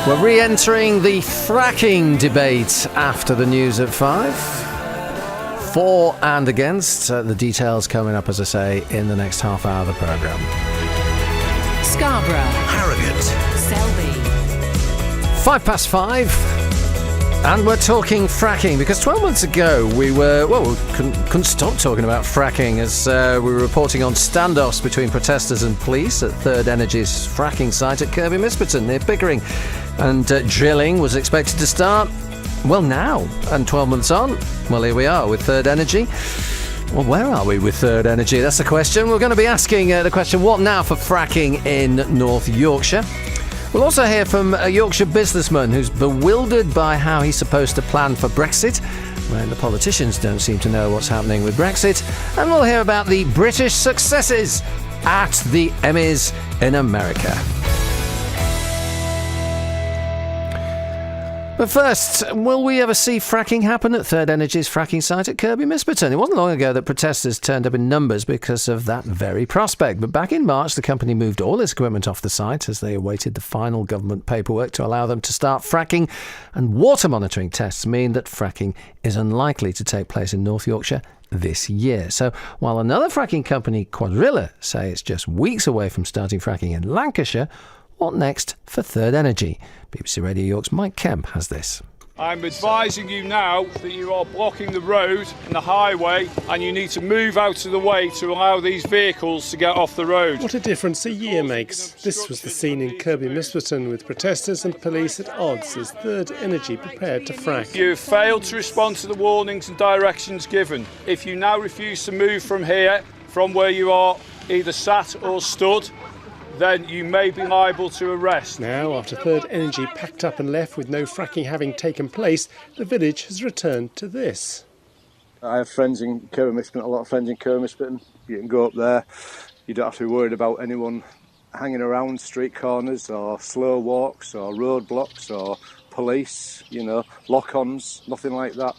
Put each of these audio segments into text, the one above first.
We're re-entering the fracking debate after the news at 5. For and against. The details coming up, as I say, in the next half hour of the programme. Scarborough, Harrogate, Selby. 5:05. And we're talking fracking because 12 months ago we couldn't stop talking about fracking as we were reporting on standoffs between protesters and police at Third Energy's fracking site at Kirby Misperton near Pickering. And drilling was expected to start, well, now. And 12 months on, well, here we are with Third Energy. Well, where are we with Third Energy? That's the question. We're going to be asking the question, what now for fracking in North Yorkshire? We'll also hear from a Yorkshire businessman who's bewildered by how he's supposed to plan for Brexit, when the politicians don't seem to know what's happening with Brexit. And we'll hear about the British successes at the Emmys in America. But first, will we ever see fracking happen at Third Energy's fracking site at Kirby Misperton? It wasn't long ago that protesters turned up in numbers because of that very prospect. But back in March, the company moved all its equipment off the site as they awaited the final government paperwork to allow them to start fracking. And water monitoring tests mean that fracking is unlikely to take place in North Yorkshire this year. So while another fracking company, Quadrilla, say it's just weeks away from starting fracking in Lancashire, what next for Third Energy? BBC Radio York's Mike Kemp has this. I'm advising you now that you are blocking the road and the highway and you need to move out of the way to allow these vehicles to get off the road. What a difference a year makes. This was the scene in Kirby Misperton with protesters and police at odds as Third Energy prepared to frack. You have failed to respond to the warnings and directions given. If you now refuse to move from here, from where you are either sat or stood, then you may be liable to arrest. Now, after Third Energy packed up and left with no fracking having taken place, the village has returned to this. I have friends in Kirby Misperton, a lot of friends in Kirby Misperton. You can go up there, you don't have to be worried about anyone hanging around street corners or slow walks or roadblocks or police, lock-ons, nothing like that.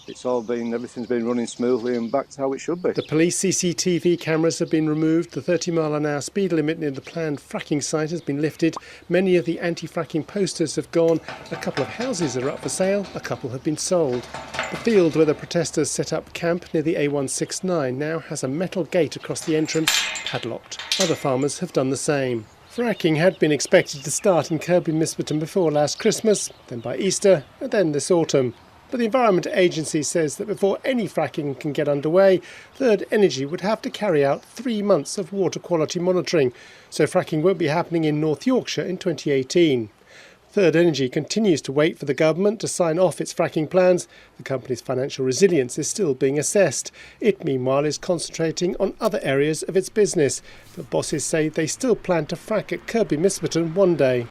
Everything's been running smoothly and back to how it should be. The police CCTV cameras have been removed. The 30-mile-an-hour speed limit near the planned fracking site has been lifted. Many of the anti-fracking posters have gone. A couple of houses are up for sale. A couple have been sold. The field where the protesters set up camp near the A169 now has a metal gate across the entrance, padlocked. Other farmers have done the same. Fracking had been expected to start in Kirby Misperton before last Christmas, then by Easter, and then this autumn. But the Environment Agency says that before any fracking can get underway, Third Energy would have to carry out 3 months of water quality monitoring, so fracking won't be happening in North Yorkshire in 2018. Third Energy continues to wait for the government to sign off its fracking plans. The company's financial resilience is still being assessed. It, meanwhile, is concentrating on other areas of its business. But bosses say they still plan to frack at Kirby Misperton one day.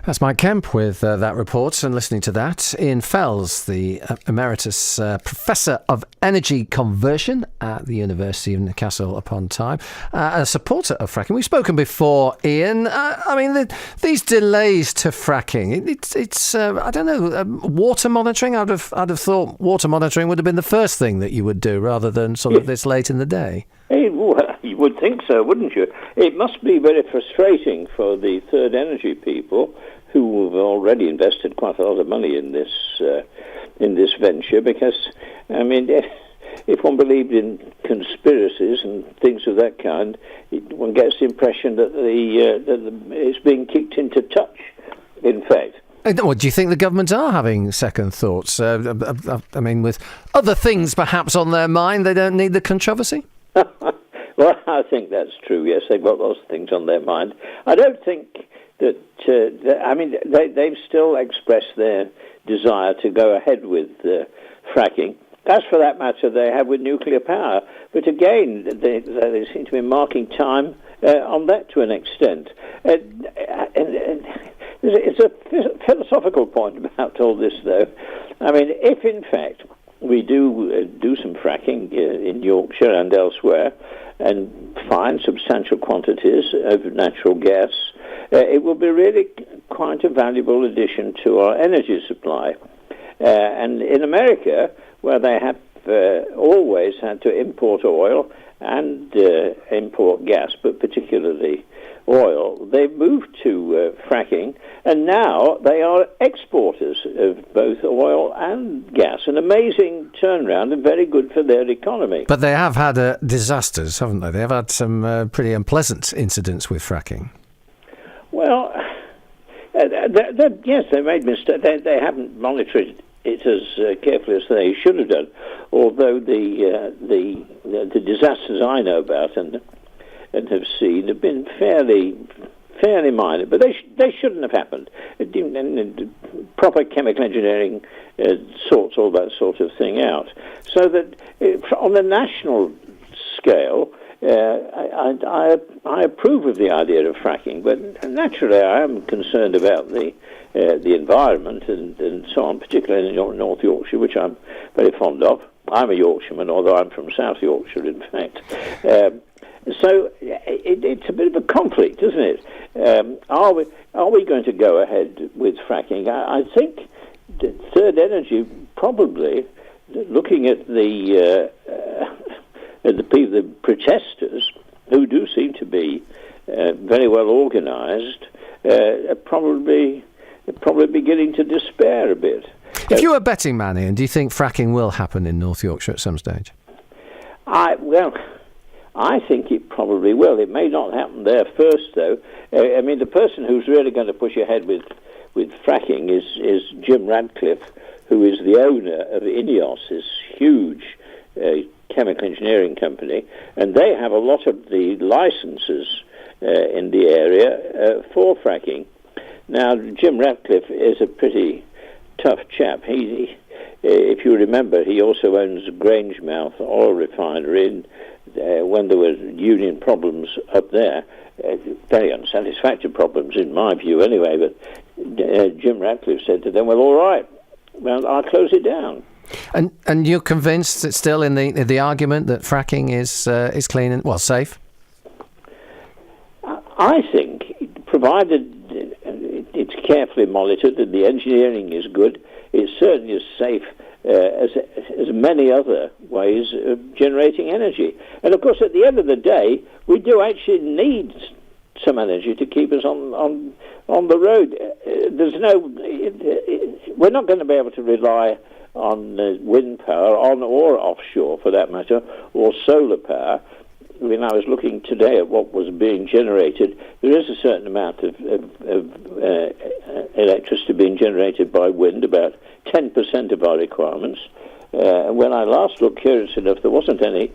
That's Mike Kemp with that report. And listening to that, Ian Fells, the Emeritus Professor of Energy Conversion at the University of Newcastle upon Tyne, a supporter of fracking. We've spoken before, Ian. These delays to fracking, it's I don't know, water monitoring. I'd have thought water monitoring would have been the first thing that you would do rather than sort of this late in the day. You would think so, wouldn't you? It must be very frustrating for the Third Energy people who have already invested quite a lot of money in this venture because, if one believed in conspiracies and things of that kind, one gets the impression that it's being kicked into touch, in fact. Well, do you think the government are having second thoughts? With other things perhaps on their mind, they don't need the controversy? Well, I think that's true, yes. They've got lots of things on their mind. I don't think that... they've still expressed their desire to go ahead with fracking. As for that matter, they have with nuclear power. But again, they seem to be marking time on that to an extent. It's a philosophical point about all this, though. If in fact we do some fracking in Yorkshire and elsewhere and find substantial quantities of natural gas, it will be really quite a valuable addition to our energy supply. And in America, where they have always had to import oil and import gas, but particularly oil. They moved to fracking, and now they are exporters of both oil and gas. An amazing turnaround and very good for their economy. But they have had disasters, haven't they? They have had some pretty unpleasant incidents with fracking. Well, yes, they made mistakes. They haven't monitored it as carefully as they should have done. Although the disasters I know about and have seen have been fairly minor, but they shouldn't have happened. And proper chemical engineering sorts all that sort of thing out, so that on the national scale. I approve of the idea of fracking, but naturally I am concerned about the environment and so on, particularly in North Yorkshire, which I'm very fond of. I'm a Yorkshireman, although I'm from South Yorkshire, in fact. So it's a bit of a conflict, isn't it? Are we going to go ahead with fracking? I think that Third Energy probably, looking at the protesters, who do seem to be very well organised, are probably beginning to despair a bit. If you were a betting man, Ian, do you think fracking will happen in North Yorkshire at some stage? I think it probably will. It may not happen there first, though. I mean, the person who's really going to push ahead with fracking is Jim Radcliffe, who is the owner of INEOS, this huge chemical engineering company, and they have a lot of the licenses in the area for fracking. Now, Jim Radcliffe is a pretty tough chap. If you remember, he also owns Grangemouth oil refinery, and when there were union problems up there, very unsatisfactory problems in my view anyway, but Jim Radcliffe said to them, well, all right, well, I'll close it down. And you're convinced it's still in the argument that fracking is clean and safe? I think, provided it's carefully monitored and the engineering is good, it certainly is safe as many other ways of generating energy. And of course, at the end of the day, we do actually need some energy to keep us on the road. We're not going to be able to rely on wind power, on or offshore for that matter, or solar power. I mean, I was looking today at what was being generated. There is a certain amount of electricity being generated by wind, about 10% of our requirements. When I last looked, curious enough, there wasn't any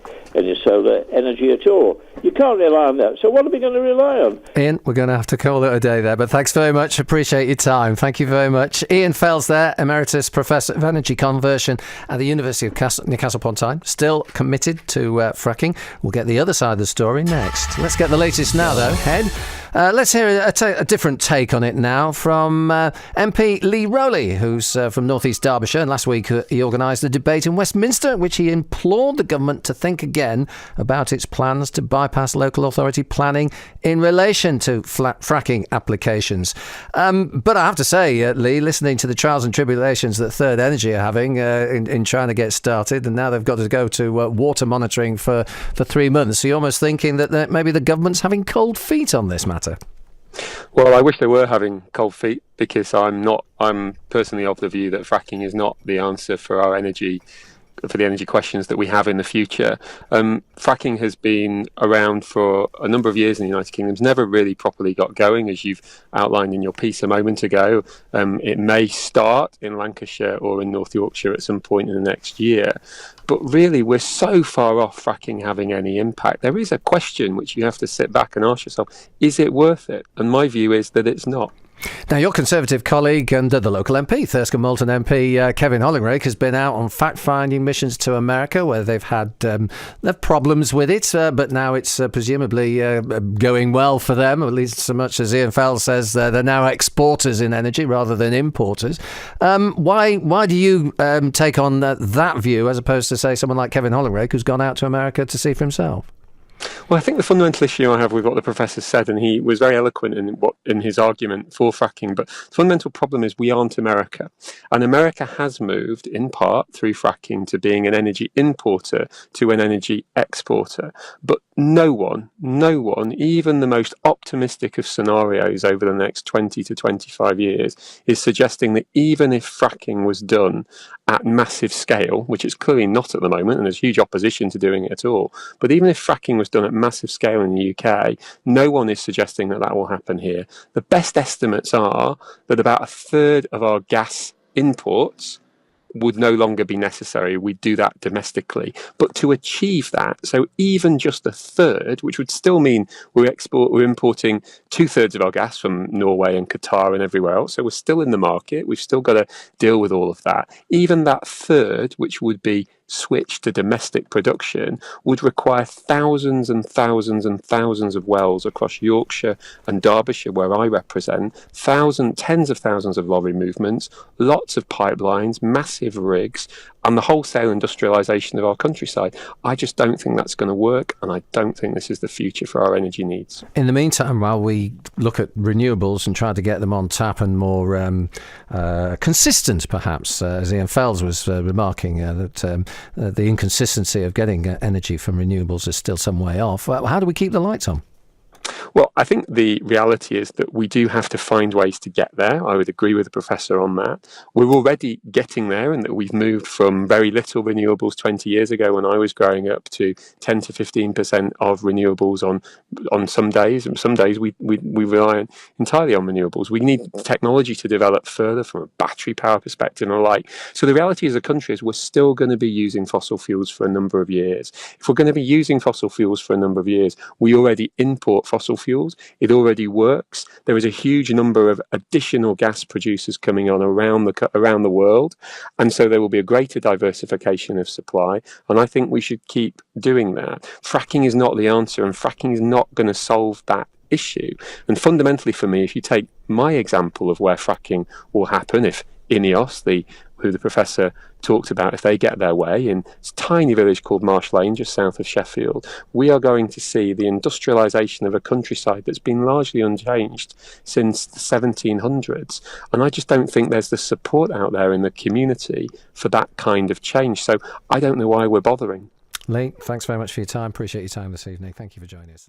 solar energy at all. You can't rely on that. So what are we going to rely on? Ian, we're going to have to call it a day there, but thanks very much. Appreciate your time. Thank you very much. Ian Fells there, Emeritus Professor of Energy Conversion at the University of Newcastle upon Tyne, still committed to fracking. We'll get the other side of the story next. Let's get the latest now, though. Head. Let's hear a different take on it now from MP Lee Rowley, who's from North East Derbyshire. And last week he organised a debate in Westminster in which he implored the government to think again about its plans to bypass local authority planning in relation to fracking applications. But I have to say, Lee, listening to the trials and tribulations that Third Energy are having in trying to get started, and now they've got to go to water monitoring for 3 months, so you're almost thinking that maybe the government's having cold feet on this matter. Well, I wish they were having cold feet, because I'm personally of the view that fracking is not the answer for the energy questions that we have in the future. Fracking has been around for a number of years in the United Kingdom. It's never really properly got going, as you've outlined in your piece a moment ago. It may start in Lancashire or in North Yorkshire at some point in the next year. But really, we're so far off fracking having any impact. There is a question which you have to sit back and ask yourself, is it worth it? And my view is that it's not. Now, your Conservative colleague and the local MP, Thurston Moulton MP Kevin Hollingrake, has been out on fact-finding missions to America where they've had problems with it, but now it's presumably going well for them, at least so much as Ian Fells says they're now exporters in energy rather than importers. Why do you take on that view as opposed to, say, someone like Kevin Hollingrake, who's gone out to America to see for himself? Well, I think the fundamental issue I have with what the professor said, and he was very eloquent in his argument for fracking, but the fundamental problem is we aren't America. And America has moved, in part through fracking, to being an energy importer to an energy exporter. But no one, even the most optimistic of scenarios over the next 20 to 25 years, is suggesting that even if fracking was done at massive scale, which it's clearly not at the moment, and there's huge opposition to doing it at all, but even if fracking was done at massive scale in the UK, no one is suggesting that that will happen here. The best estimates are that about a third of our gas imports would no longer be necessary. We do that domestically. But to achieve that, so even just a third, which would still mean we're importing 2/3 of our gas from Norway and Qatar and everywhere else. So we're still in the market. We've still got to deal with all of that. Even that third, which would be switched to domestic production, would require thousands and thousands and thousands of wells across Yorkshire and Derbyshire, where I represent, tens of thousands of lorry movements, lots of pipelines, massive rigs, and the wholesale industrialisation of our countryside. I just don't think that's going to work, and I don't think this is the future for our energy needs. In the meantime, while we look at renewables and try to get them on tap and more consistent, perhaps, as Ian Fells was remarking, that the inconsistency of getting energy from renewables is still some way off. How do we keep the lights on? Well, I think the reality is that we do have to find ways to get there. I would agree with the professor on that. We're already getting there, and that we've moved from very little renewables 20 years ago when I was growing up to 10 to 15% of renewables on some days. And some days we rely entirely on renewables. We need technology to develop further from a battery power perspective and the like. So the reality as a country is we're still going to be using fossil fuels for a number of years. If we're going to be using fossil fuels for a number of years, we already import fossil fuels. It already works. There is a huge number of additional gas producers coming on around the world, and so there will be a greater diversification of supply, and I think we should keep doing that. Fracking is not the answer, and fracking is not going to solve that issue. And fundamentally for me, if you take my example of where fracking will happen, if INEOS, who the professor talked about, if they get their way, in a tiny village called Marsh Lane, just south of Sheffield, we are going to see the industrialisation of a countryside that's been largely unchanged since the 1700s. And I just don't think there's the support out there in the community for that kind of change. So I don't know why we're bothering. Lee, thanks very much for your time. Appreciate your time this evening. Thank you for joining us.